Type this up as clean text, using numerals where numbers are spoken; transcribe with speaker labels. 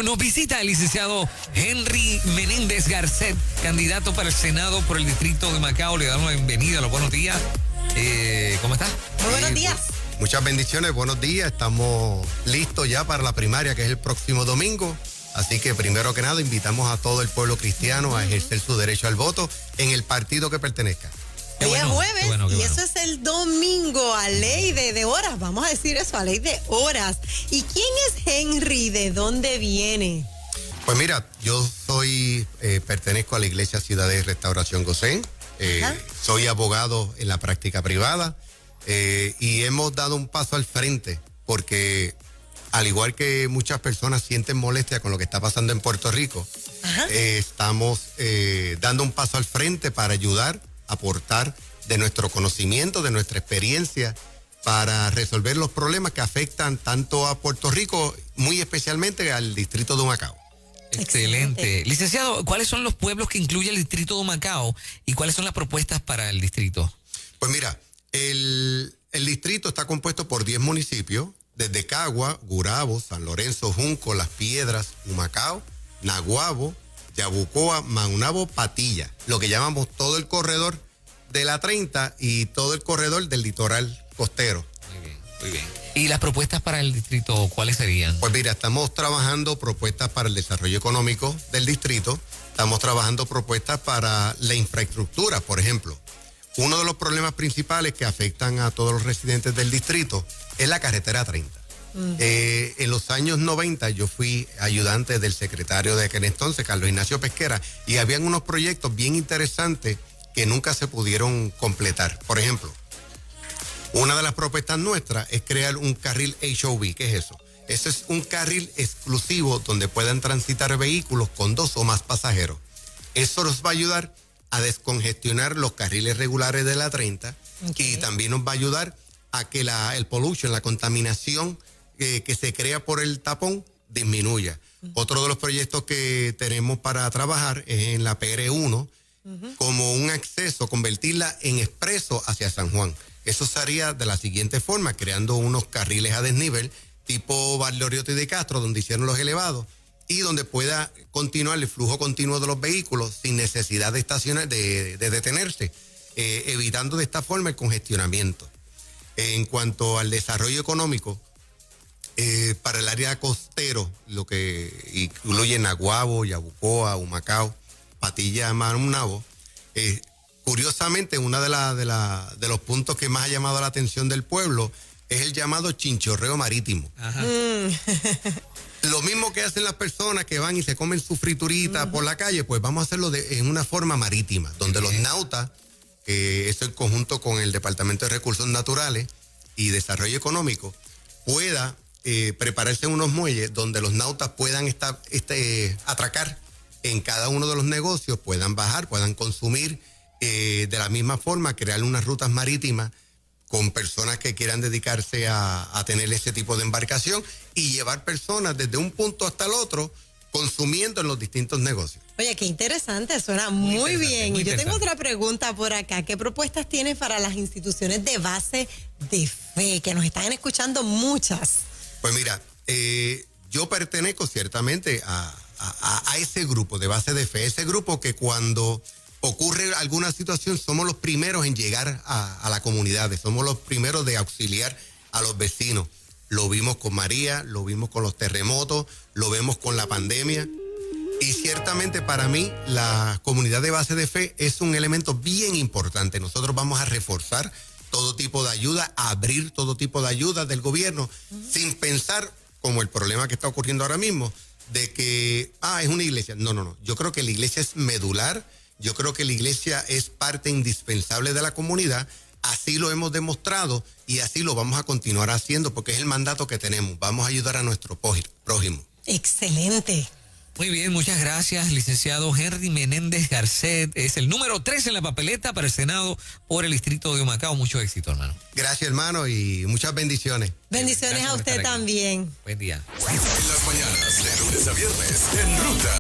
Speaker 1: Bueno, nos visita el licenciado Henry Menéndez Garcet, candidato para el Senado por el distrito de Humacao. Le damos la bienvenida, los buenos días. ¿Cómo está?
Speaker 2: Muy buenos días.
Speaker 3: Muchas bendiciones, buenos días. Estamos listos ya para la primaria, que es el próximo domingo. Así que primero que nada invitamos a todo el pueblo cristiano a ejercer su derecho al voto en el partido que pertenezca.
Speaker 2: Hoy es jueves y eso es el domingo, a ley de horas, vamos a decir eso, a ley de horas. ¿Y quién es Henry? ¿De dónde viene?
Speaker 3: Pues mira, yo pertenezco a la Iglesia Ciudad de Restauración Gosén, soy abogado en la práctica privada y hemos dado un paso al frente porque al igual que muchas personas sienten molestia con lo que está pasando en Puerto Rico, estamos dando un paso al frente para ayudar, aportar de nuestro conocimiento, de nuestra experiencia, para resolver los problemas que afectan tanto a Puerto Rico, muy especialmente al distrito de Humacao.
Speaker 1: Excelente. Licenciado, ¿cuáles son los pueblos que incluye el distrito de Humacao y cuáles son las propuestas para el distrito?
Speaker 3: Pues mira, el distrito está compuesto por 10 municipios, desde Cagua, Gurabo, San Lorenzo, Junco, Las Piedras, Humacao, Naguabo, Yabucoa, Maunabo, Patilla, lo que llamamos todo el corredor de la 30 y todo el corredor del litoral costero.
Speaker 1: Muy bien, muy bien. ¿Y las propuestas para el distrito cuáles serían?
Speaker 3: Pues mira, estamos trabajando propuestas para el desarrollo económico del distrito, estamos trabajando propuestas para la infraestructura, por ejemplo. Uno de los problemas principales que afectan a todos los residentes del distrito es la carretera 30. En los años 90 yo fui ayudante del secretario de aquel entonces, Carlos Ignacio Pesquera, y habían unos proyectos bien interesantes que nunca se pudieron completar. Por ejemplo, una de las propuestas nuestras es crear un carril HOV. ¿Qué es eso? Ese es un carril exclusivo donde puedan transitar vehículos con 2 o más pasajeros. Eso nos va a ayudar a descongestionar los carriles regulares de la 30 y también nos va a ayudar a que el pollution, la contaminación que se crea por el tapón disminuya. Otro de los proyectos que tenemos para trabajar es en la PR1, como un acceso, convertirla en expreso hacia San Juan. Eso se haría de la siguiente forma, creando unos carriles a desnivel, tipo Valdoriotti de Castro, donde hicieron los elevados, y donde pueda continuar el flujo continuo de los vehículos sin necesidad de estacionar, de detenerse, evitando de esta forma el congestionamiento. En cuanto al desarrollo económico, para el área costero, lo que incluye Naguabo, Yabucoa, Humacao, Patilla, Maunabo, curiosamente, uno de los puntos que más ha llamado la atención del pueblo es el llamado chinchorreo marítimo. Lo mismo que hacen las personas que van y se comen su friturita por la calle, pues vamos a hacerlo en una forma marítima, donde los nautas, eso en conjunto con el Departamento de Recursos Naturales y Desarrollo Económico, pueda prepararse unos muelles donde los nautas puedan atracar en cada uno de los negocios, puedan bajar, puedan consumir, de la misma forma crear unas rutas marítimas con personas que quieran dedicarse a tener ese tipo de embarcación y llevar personas desde un punto hasta el otro consumiendo en los distintos negocios.
Speaker 2: Oye, qué interesante, suena muy bien. Y yo tengo otra pregunta por acá. ¿Qué propuestas tienes para las instituciones de base de fe, que nos están escuchando muchas?
Speaker 3: Pues mira, yo pertenezco ciertamente a ese grupo de base de fe, ese grupo que cuando ocurre alguna situación somos los primeros en llegar a la comunidad, somos los primeros de auxiliar a los vecinos. Lo vimos con María, lo vimos con los terremotos, lo vemos con la pandemia. Y ciertamente para mí la comunidad de base de fe es un elemento bien importante. Nosotros vamos a reforzar todo tipo de ayuda, a abrir todo tipo de ayuda del gobierno, sin pensar, como el problema que está ocurriendo ahora mismo, de que, es una iglesia. No. Yo creo que la iglesia es medular, yo creo que la iglesia es parte indispensable de la comunidad. Así lo hemos demostrado y así lo vamos a continuar haciendo porque es el mandato que tenemos. Vamos a ayudar a nuestro prójimo.
Speaker 2: Excelente.
Speaker 1: Muy bien, muchas gracias, licenciado Henry Menéndez Garcet. Es el número 3 en la papeleta para el Senado por el distrito de Humacao. Mucho éxito, hermano.
Speaker 3: Gracias, hermano, y muchas bendiciones.
Speaker 2: Bendiciones a usted también.
Speaker 1: Buen día.
Speaker 4: En las mañanas, de lunes a viernes, en Ruta.